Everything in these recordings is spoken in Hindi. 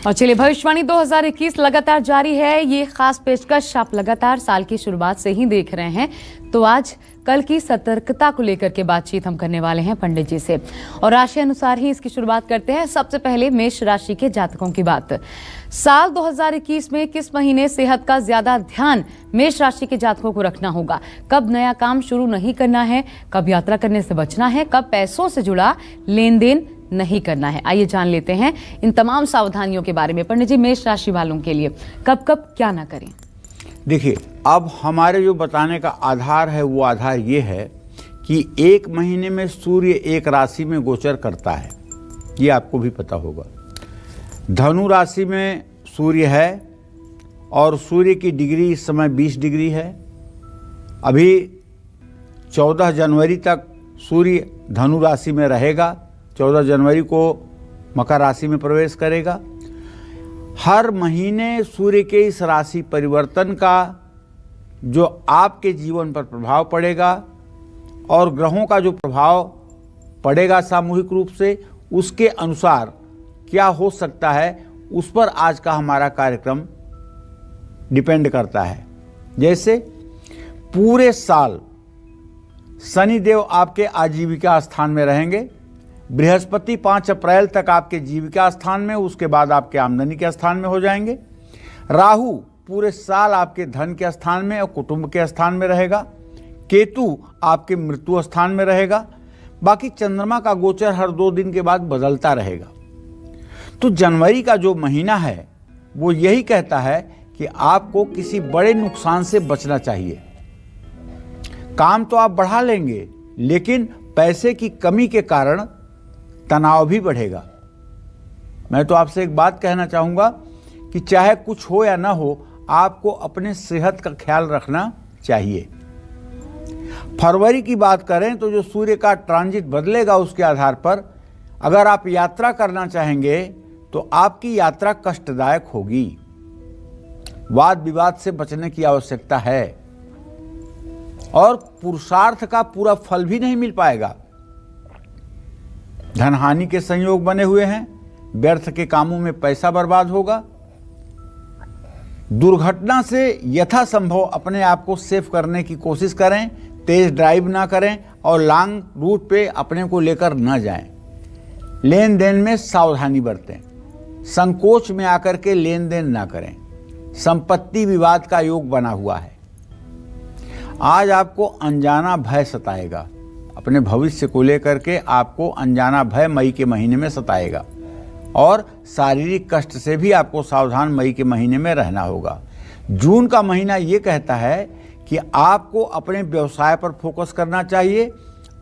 और चलिए, भविष्यवाणी 2021 लगातार जारी है। ये खास पेशकश आप लगातार साल की शुरुआत से ही देख रहे हैं। तो आज कल की सतर्कता को लेकर के बातचीत हम करने वाले हैं पंडित जी से, और राशि अनुसार ही इसकी शुरुआत करते हैं। सबसे पहले मेष राशि के जातकों की बात। साल 2021 में किस महीने सेहत का ज्यादा ध्यान मेष राशि के जातकों को रखना होगा? कब नया काम शुरू नहीं करना है, कब यात्रा करने से बचना है, कब पैसों से जुड़ा लेन देन नहीं करना है? आइए जान लेते हैं इन तमाम सावधानियों के बारे में। पंडित जी, मेष राशि वालों के लिए कब कब क्या ना करें? देखिए, अब हमारे जो बताने का आधार है वो आधार ये है कि एक महीने में सूर्य एक राशि में गोचर करता है, ये आपको भी पता होगा। धनु राशि में सूर्य है और सूर्य की डिग्री इस समय 20 डिग्री है। अभी 14 जनवरी तक सूर्य धनु राशि में रहेगा, 14 जनवरी को मकर राशि में प्रवेश करेगा। हर महीने सूर्य के इस राशि परिवर्तन का जो आपके जीवन पर प्रभाव पड़ेगा और ग्रहों का जो प्रभाव पड़ेगा सामूहिक रूप से, उसके अनुसार क्या हो सकता है, उस पर आज का हमारा कार्यक्रम डिपेंड करता है। जैसे पूरे साल शनिदेव आपके आजीविका स्थान में रहेंगे, बृहस्पति 5 अप्रैल तक आपके जीविका स्थान में, उसके बाद आपके आमदनी के स्थान में हो जाएंगे। राहु पूरे साल आपके धन के स्थान में और कुटुंब के स्थान में रहेगा। केतु आपके मृत्यु स्थान में रहेगा। बाकी चंद्रमा का गोचर हर 2 दिन के बाद बदलता रहेगा। तो जनवरी का जो महीना है वो यही कहता है कि आपको किसी बड़े नुकसान से बचना चाहिए। काम तो आप बढ़ा लेंगे, लेकिन पैसे की कमी के कारण तनाव भी बढ़ेगा। मैं तो आपसे एक बात कहना चाहूंगा कि चाहे कुछ हो या ना हो, आपको अपने सेहत का ख्याल रखना चाहिए। फरवरी की बात करें तो जो सूर्य का ट्रांजिट बदलेगा उसके आधार पर अगर आप यात्रा करना चाहेंगे तो आपकी यात्रा कष्टदायक होगी। वाद विवाद से बचने की आवश्यकता है और पुरुषार्थ का पूरा फल भी नहीं मिल पाएगा। धन हानि के संयोग बने हुए हैं, व्यर्थ के कामों में पैसा बर्बाद होगा। दुर्घटना से यथासंभव अपने आप को सेफ करने की कोशिश करें, तेज ड्राइव ना करें और लॉन्ग रूट पे अपने को लेकर न जाएं। लेन देन में सावधानी बरतें, संकोच में आकर के लेन देन ना करें। संपत्ति विवाद का योग बना हुआ है। आज आपको अनजाना भय सताएगा, अपने भविष्य को लेकर के आपको अनजाना भय मई के महीने में सताएगा और शारीरिक कष्ट से भी आपको सावधान मई के महीने में रहना होगा। जून का महीना ये कहता है कि आपको अपने व्यवसाय पर फोकस करना चाहिए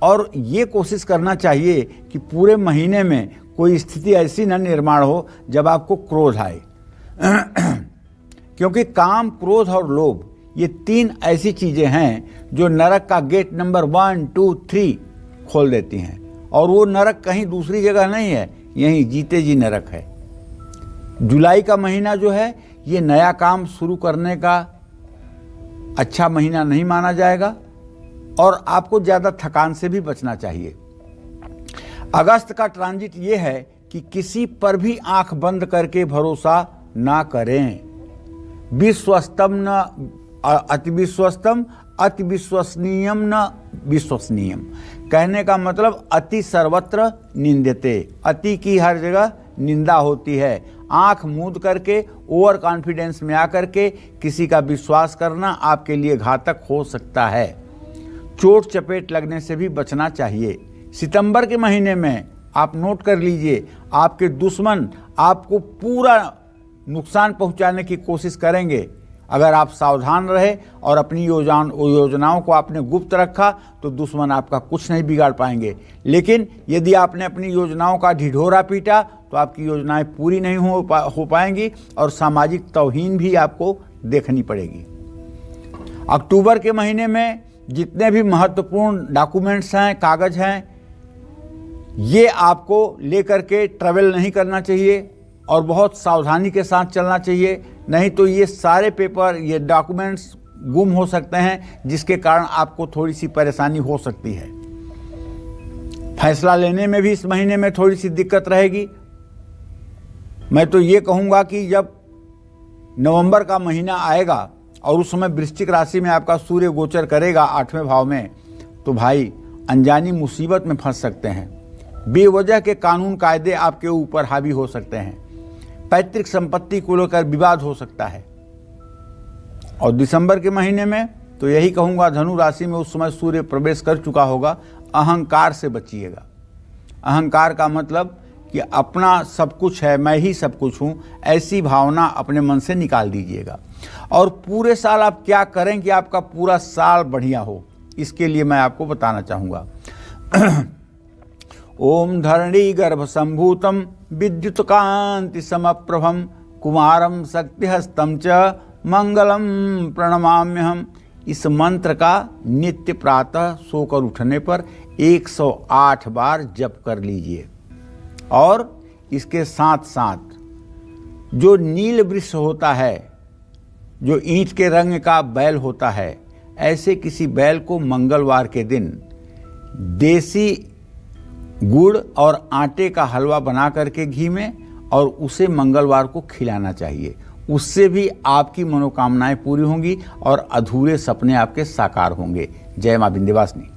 और ये कोशिश करना चाहिए कि पूरे महीने में कोई स्थिति ऐसी न निर्माण हो जब आपको क्रोध आए क्योंकि काम, क्रोध और लोभ ये 3 ऐसी चीजें हैं जो नरक का गेट नंबर 1, 2, 3 खोल देती हैं। और वो नरक कहीं दूसरी जगह नहीं है, यहीं जीते जी नरक है। जुलाई का महीना जो है ये नया काम शुरू करने का अच्छा महीना नहीं माना जाएगा और आपको ज्यादा थकान से भी बचना चाहिए। अगस्त का ट्रांजिट ये है कि किसी पर भी आंख बंद करके भरोसा ना करें। विश्वस्तम न अति विश्वस्तम, अति विश्वसनीयम न विश्वसनीयम। कहने का मतलब अति सर्वत्र निंदते, अति की हर जगह निंदा होती है। आंख मूंद करके ओवर कॉन्फिडेंस में आकर के किसी का विश्वास करना आपके लिए घातक हो सकता है। चोट चपेट लगने से भी बचना चाहिए। सितंबर के महीने में आप नोट कर लीजिए, आपके दुश्मन आपको पूरा नुकसान पहुंचाने की कोशिश करेंगे। अगर आप सावधान रहे और अपनी योजनाओं को आपने गुप्त रखा तो दुश्मन आपका कुछ नहीं बिगाड़ पाएंगे। लेकिन यदि आपने अपनी योजनाओं का ढिढोरा पीटा तो आपकी योजनाएं पूरी नहीं हो पाएंगी और सामाजिक तौहीन भी आपको देखनी पड़ेगी। अक्टूबर के महीने में जितने भी महत्वपूर्ण डॉक्यूमेंट्स हैं, कागज हैं, ये आपको लेकर के ट्रैवल नहीं करना चाहिए और बहुत सावधानी के साथ चलना चाहिए। नहीं तो ये सारे पेपर, ये डॉक्यूमेंट्स गुम हो सकते हैं, जिसके कारण आपको थोड़ी सी परेशानी हो सकती है। फैसला लेने में भी इस महीने में थोड़ी सी दिक्कत रहेगी। मैं तो ये कहूँगा कि जब नवंबर का महीना आएगा और उस समय वृश्चिक राशि में आपका सूर्य गोचर करेगा 8वें भाव में, तो भाई अनजानी मुसीबत में फंस सकते हैं। बेवजह के कानून कायदे आपके ऊपर हावी हो सकते हैं। पैतृक संपत्ति को लेकर विवाद हो सकता है। और दिसंबर के महीने में तो यही कहूँगा, धनु राशि में उस समय सूर्य प्रवेश कर चुका होगा। अहंकार से बचिएगा। अहंकार का मतलब कि अपना सब कुछ है, मैं ही सब कुछ हूँ, ऐसी भावना अपने मन से निकाल दीजिएगा। और पूरे साल आप क्या करें कि आपका पूरा साल बढ़िया हो, इसके लिए मैं आपको बताना चाहूँगा। ओम धरणी गर्भ संभूतम विद्युत कांति समप्रभम कुमारम शक्तिहस्तम च मंगलम प्रणमाम्यहम। इस मंत्र का नित्य प्रातः सोकर उठने पर 108 बार जप कर लीजिए। और इसके साथ साथ जो नील वृक्ष होता है, जो ईंट के रंग का बैल होता है, ऐसे किसी बैल को मंगलवार के दिन देसी गुड़ और आटे का हलवा बना करके घी में, और उसे मंगलवार को खिलाना चाहिए। उससे भी आपकी मनोकामनाएं पूरी होंगी और अधूरे सपने आपके साकार होंगे। जय मां विंध्यवासिनी।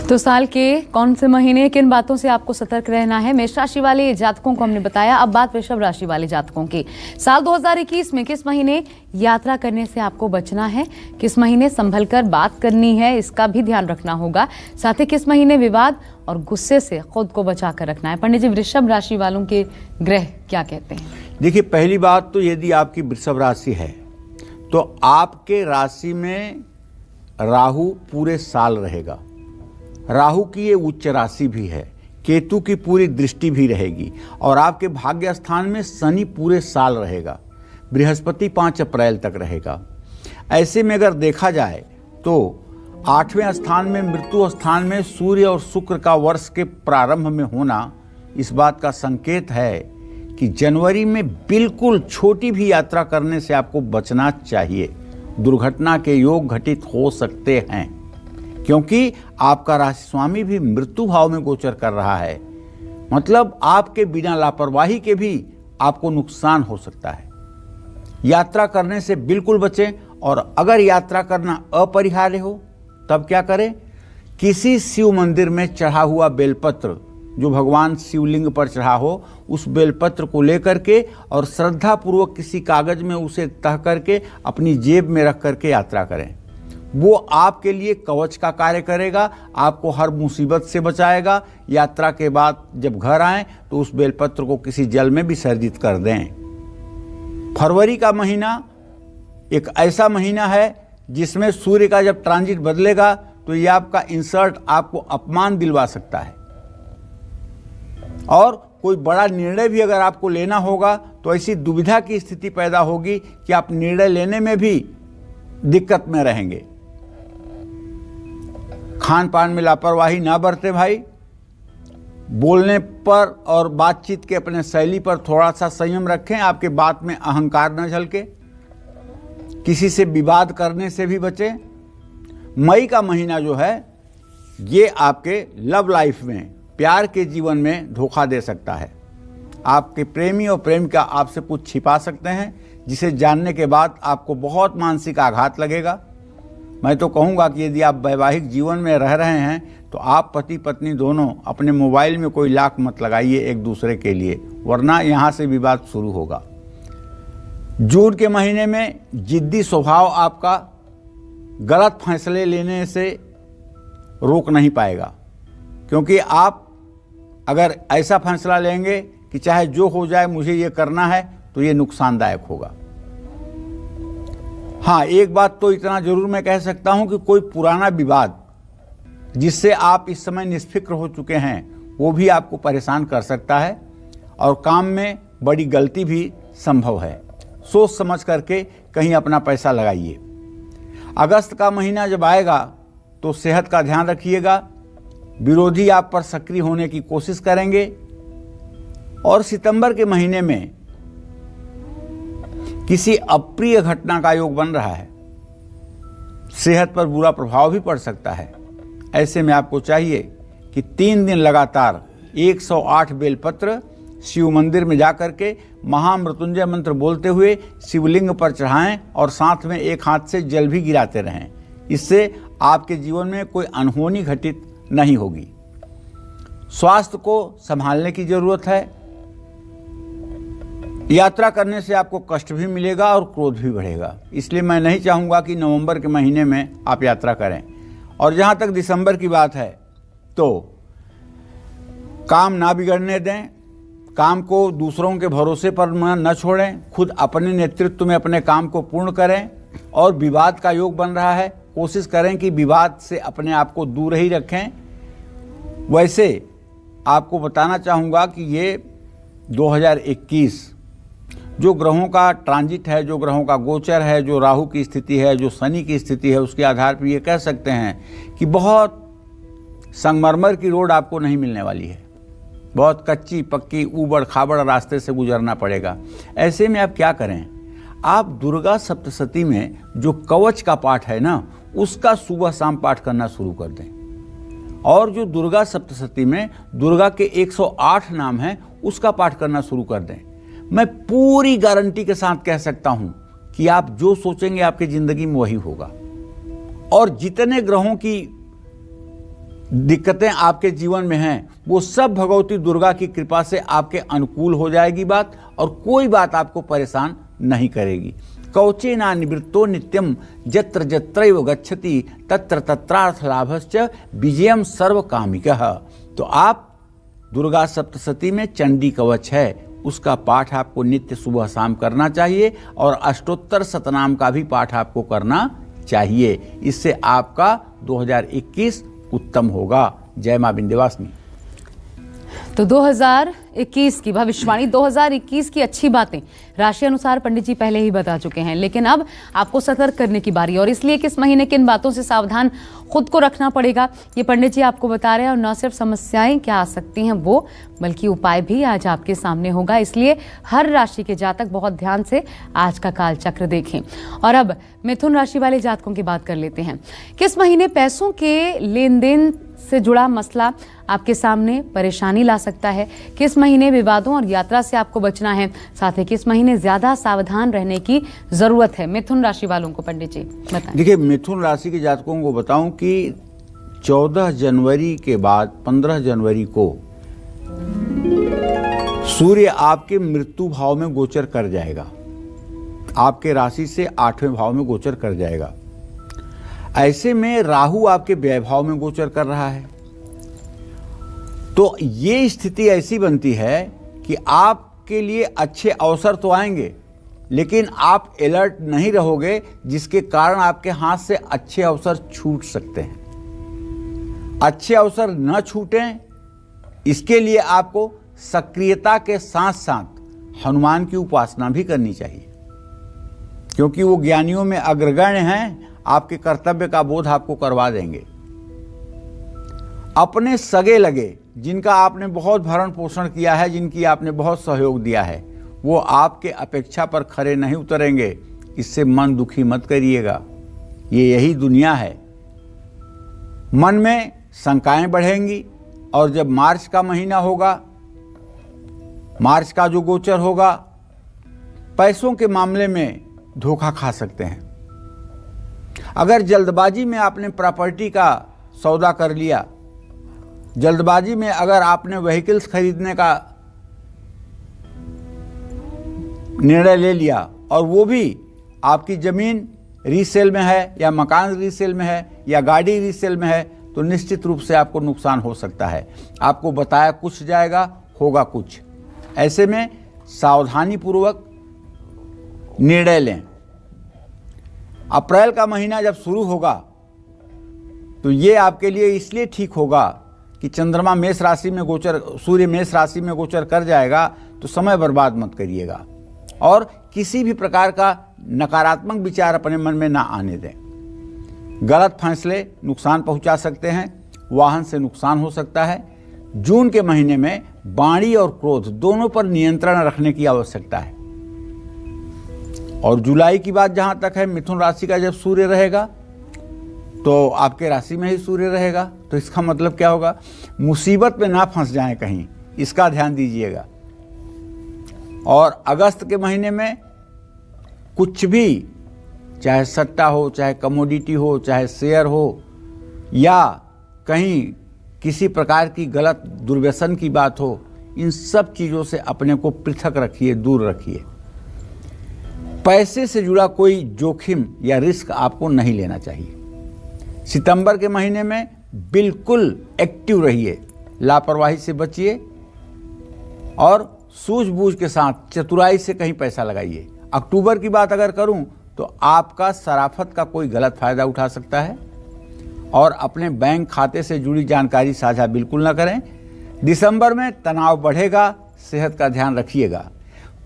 तो साल के कौन से महीने किन बातों से आपको सतर्क रहना है, मेष राशि वाले जातकों को हमने बताया। अब बात वृषभ राशि वाले जातकों की। साल 2021 में किस महीने यात्रा करने से आपको बचना है, किस महीने संभल कर बात करनी है, इसका भी ध्यान रखना होगा। साथ ही किस महीने विवाद और गुस्से से खुद को बचा कर रखना है। पंडित जी, वृषभ राशि वालों के ग्रह क्या कहते हैं? देखिए, पहली बात तो यदि आपकी वृषभ राशि है तो आपके राशि में राहु पूरे साल रहेगा। राहु की ये उच्च राशि भी है, केतु की पूरी दृष्टि भी रहेगी, और आपके भाग्य स्थान में शनि पूरे साल रहेगा। बृहस्पति 5 अप्रैल तक रहेगा। ऐसे में अगर देखा जाए तो 8वें स्थान में, मृत्यु स्थान में सूर्य और शुक्र का वर्ष के प्रारंभ में होना इस बात का संकेत है कि जनवरी में बिल्कुल छोटी भी यात्रा करने से आपको बचना चाहिए। दुर्घटना के योग घटित हो सकते हैं, क्योंकि आपका राशि स्वामी भी मृत्यु भाव में गोचर कर रहा है। मतलब आपके बिना लापरवाही के भी आपको नुकसान हो सकता है। यात्रा करने से बिल्कुल बचें। और अगर यात्रा करना अपरिहार्य हो तब क्या करें? किसी शिव मंदिर में चढ़ा हुआ बेलपत्र, जो भगवान शिवलिंग पर चढ़ा हो, उस बेलपत्र को लेकर के और श्रद्धा पूर्वक किसी कागज में उसे तह करके अपनी जेब में रख करके यात्रा करें। वो आपके लिए कवच का कार्य करेगा, आपको हर मुसीबत से बचाएगा। यात्रा के बाद जब घर आएं तो उस बेलपत्र को किसी जल में विसर्जित कर दें। फरवरी का महीना एक ऐसा महीना है जिसमें सूर्य का जब ट्रांजिट बदलेगा तो ये आपका इंसर्ट आपको अपमान दिलवा सकता है। और कोई बड़ा निर्णय भी अगर आपको लेना होगा तो ऐसी दुविधा की स्थिति पैदा होगी कि आप निर्णय लेने में भी दिक्कत में रहेंगे। खान पान में लापरवाही ना बरते भाई। बोलने पर और बातचीत के अपने शैली पर थोड़ा सा संयम रखें। आपके बात में अहंकार न झलके। किसी से विवाद करने से भी बचें। मई का महीना जो है ये आपके लव लाइफ में, प्यार के जीवन में धोखा दे सकता है। आपके प्रेमी और प्रेमिका आपसे कुछ छिपा सकते हैं, जिसे जानने के बाद आपको बहुत मानसिक आघात लगेगा। मैं तो कहूँगा कि यदि आप वैवाहिक जीवन में रह रहे हैं तो आप पति पत्नी दोनों अपने मोबाइल में कोई लॉक मत लगाइए एक दूसरे के लिए, वरना यहाँ से विवाद शुरू होगा। जून के महीने में जिद्दी स्वभाव आपका गलत फैसले लेने से रोक नहीं पाएगा, क्योंकि आप अगर ऐसा फैसला लेंगे कि चाहे जो हो जाए मुझे ये करना है, तो ये नुकसानदायक होगा। हाँ, एक बात तो इतना जरूर मैं कह सकता हूं कि कोई पुराना विवाद जिससे आप इस समय निष्फिक्र हो चुके हैं वो भी आपको परेशान कर सकता है, और काम में बड़ी गलती भी संभव है। सोच समझ करके कहीं अपना पैसा लगाइए। अगस्त का महीना जब आएगा तो सेहत का ध्यान रखिएगा। विरोधी आप पर सक्रिय होने की कोशिश करेंगे। और सितंबर के महीने में किसी अप्रिय घटना का योग बन रहा है। सेहत पर बुरा प्रभाव भी पड़ सकता है। ऐसे में आपको चाहिए कि 3 दिन लगातार 108 बेलपत्र शिव मंदिर में जाकर के महामृत्युंजय मंत्र बोलते हुए शिवलिंग पर चढ़ाएं और साथ में एक हाथ से जल भी गिराते रहें। इससे आपके जीवन में कोई अनहोनी घटित नहीं होगी। स्वास्थ्य को संभालने की जरूरत है। यात्रा करने से आपको कष्ट भी मिलेगा और क्रोध भी बढ़ेगा, इसलिए मैं नहीं चाहूँगा कि नवंबर के महीने में आप यात्रा करें। और जहाँ तक दिसंबर की बात है तो काम ना बिगड़ने दें, काम को दूसरों के भरोसे पर न छोड़ें, खुद अपने नेतृत्व में अपने काम को पूर्ण करें। और विवाद का योग बन रहा है, कोशिश करें कि विवाद से अपने आप को दूर ही रखें। वैसे आपको बताना चाहूँगा कि ये 2021 जो ग्रहों का ट्रांजिट है, जो ग्रहों का गोचर है, जो राहु की स्थिति है, जो शनि की स्थिति है, उसके आधार पर ये कह सकते हैं कि बहुत संगमरमर की रोड आपको नहीं मिलने वाली है। बहुत कच्ची पक्की ऊबड़ खाबड़ रास्ते से गुजरना पड़ेगा। ऐसे में आप क्या करें, आप दुर्गा सप्तशती में जो कवच का पाठ है ना, उसका सुबह शाम पाठ करना शुरू कर दें। और जो दुर्गा सप्तशती में दुर्गा के 108 नाम हैं, उसका पाठ करना शुरू कर दें। मैं पूरी गारंटी के साथ कह सकता हूं कि आप जो सोचेंगे आपकी जिंदगी में वही होगा। और जितने ग्रहों की दिक्कतें आपके जीवन में हैं, वो सब भगवती दुर्गा की कृपा से आपके अनुकूल हो जाएगी बात, और कोई बात आपको परेशान नहीं करेगी। कवचेना निवृत्तो नित्यम जत्र जत्रैव गच्छति तत्र तत्रार्थ लाभश्च विजयम सर्व कामिकः। तो आप दुर्गा सप्तशती में चंडी कवच है, उसका पाठ आपको नित्य सुबह शाम करना चाहिए। और अष्टोत्तर शतनाम का भी पाठ आपको करना चाहिए। इससे आपका 2021 उत्तम होगा। जय मां विंध्यवासिनी। तो 2021 की भविष्यवाणी, 2021 की अच्छी बातें राशि अनुसार पंडित जी पहले ही बता चुके हैं, लेकिन अब आपको सतर्क करने की बारी। और इसलिए किस महीने किन बातों से सावधान खुद को रखना पड़ेगा, ये पंडित जी आपको बता रहे हैं। और न सिर्फ समस्याएं क्या आ सकती हैं वो, बल्कि उपाय भी आज आपके सामने होगा। इसलिए हर राशि के जातक बहुत ध्यान से आज का काल चक्र देखें। और अब मिथुन राशि वाले जातकों की बात कर लेते हैं। किस महीने पैसों के लेन देन से जुड़ा मसला आपके सामने परेशानी ला सकता है, किस महीने विवादों और यात्रा से आपको बचना है, साथ ही किस महीने ज्यादा सावधान रहने की जरूरत है मिथुन राशि वालों को, पंडित जी बताएं। देखिए, मिथुन राशि के जातकों को बताऊं कि 14 जनवरी के बाद 15 जनवरी को सूर्य आपके मृत्यु भाव में गोचर कर जाएगा। आपके राशि से 8वें भाव में गोचर कर जाएगा। ऐसे में राहु आपके व्यय भाव में गोचर कर रहा है। तो ये स्थिति ऐसी बनती है कि आपके लिए अच्छे अवसर तो आएंगे, लेकिन आप अलर्ट नहीं रहोगे, जिसके कारण आपके हाथ से अच्छे अवसर छूट सकते हैं। अच्छे अवसर न छूटें, इसके लिए आपको सक्रियता के साथ साथ हनुमान की उपासना भी करनी चाहिए, क्योंकि वो ज्ञानियों में अग्रगण्य हैं। आपके कर्तव्य का बोध आपको करवा देंगे। अपने सगे लगे, जिनका आपने बहुत भरण पोषण किया है, जिनकी आपने बहुत सहयोग दिया है, वो आपके अपेक्षा पर खरे नहीं उतरेंगे। इससे मन दुखी मत करिएगा, ये यही दुनिया है। मन में शंकाएं बढ़ेंगी। और जब मार्च का महीना होगा, मार्च का जो गोचर होगा, पैसों के मामले में धोखा खा सकते हैं। अगर जल्दबाजी में आपने प्रॉपर्टी का सौदा कर लिया, जल्दबाजी में अगर आपने व्हीकल्स खरीदने का निर्णय ले लिया और वो भी आपकी जमीन रीसेल में है या मकान रीसेल में है या गाड़ी रीसेल में है, तो निश्चित रूप से आपको नुकसान हो सकता है। आपको बताया कुछ जाएगा, होगा कुछ। ऐसे में सावधानी पूर्वक निर्णय लें। अप्रैल का महीना जब शुरू होगा तो ये आपके लिए इसलिए ठीक होगा कि चंद्रमा मेष राशि में गोचर, सूर्य मेष राशि में गोचर कर जाएगा, तो समय बर्बाद मत करिएगा और किसी भी प्रकार का नकारात्मक विचार अपने मन में ना आने दें। गलत फैसले नुकसान पहुंचा सकते हैं, वाहन से नुकसान हो सकता है। जून के महीने में वाणी और क्रोध दोनों पर नियंत्रण रखने की आवश्यकता है। और जुलाई की बात जहां तक है, मिथुन राशि का जब सूर्य रहेगा तो आपके राशि में ही सूर्य रहेगा, तो इसका मतलब क्या होगा, मुसीबत में ना फंस जाएं कहीं, इसका ध्यान दीजिएगा। और अगस्त के महीने में कुछ भी, चाहे सट्टा हो, चाहे कमोडिटी हो, चाहे शेयर हो, या कहीं किसी प्रकार की गलत दुर्व्यसन की बात हो, इन सब चीज़ों से अपने को पृथक रखिए, दूर रखिए। पैसे से जुड़ा कोई जोखिम या रिस्क आपको नहीं लेना चाहिए। सितंबर के महीने में बिल्कुल एक्टिव रहिए, लापरवाही से बचिए और सूझबूझ के साथ चतुराई से कहीं पैसा लगाइए। अक्टूबर की बात अगर करूं तो आपका शराफत का कोई गलत फायदा उठा सकता है और अपने बैंक खाते से जुड़ी जानकारी साझा बिल्कुल न करें। दिसंबर में तनाव बढ़ेगा, सेहत का ध्यान रखिएगा।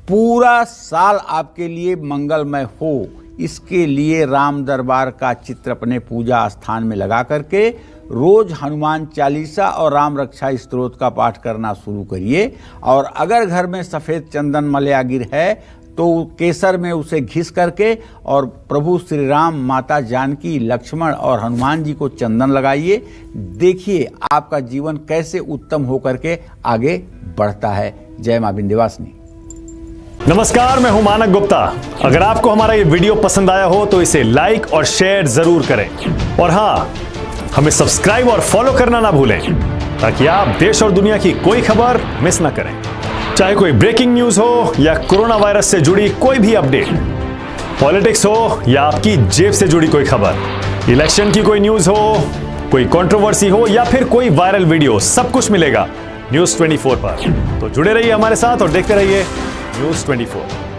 पूरा साल आपके लिए मंगलमय हो, इसके लिए राम दरबार का चित्र अपने पूजा स्थान में लगा करके रोज हनुमान चालीसा और राम रक्षा स्तोत्र का पाठ करना शुरू करिए। और अगर घर में सफ़ेद चंदन मलया गिर है तो केसर में उसे घिस करके और प्रभु श्री राम, माता जानकी, लक्ष्मण और हनुमान जी को चंदन लगाइए। देखिए आपका जीवन कैसे उत्तम होकर के आगे बढ़ता है। जय मां विंध्यवासिनी। नमस्कार, मैं हूं मानक गुप्ता। अगर आपको हमारा ये वीडियो पसंद आया हो तो इसे लाइक और शेयर जरूर करें और हाँ, हमें सब्सक्राइब और फॉलो करना ना भूलें ताकि आप देश और दुनिया की कोई खबर मिस ना करें। चाहे कोई ब्रेकिंग न्यूज हो या कोरोना वायरस से जुड़ी कोई भी अपडेट, पॉलिटिक्स हो या आपकी जेब से जुड़ी कोई खबर, इलेक्शन की कोई न्यूज हो, कोई कंट्रोवर्सी हो या फिर कोई वायरल वीडियो, सब कुछ मिलेगा न्यूज़ 24 पर। तो जुड़े रहिए हमारे साथ और देखते रहिए न्यूज़ 24।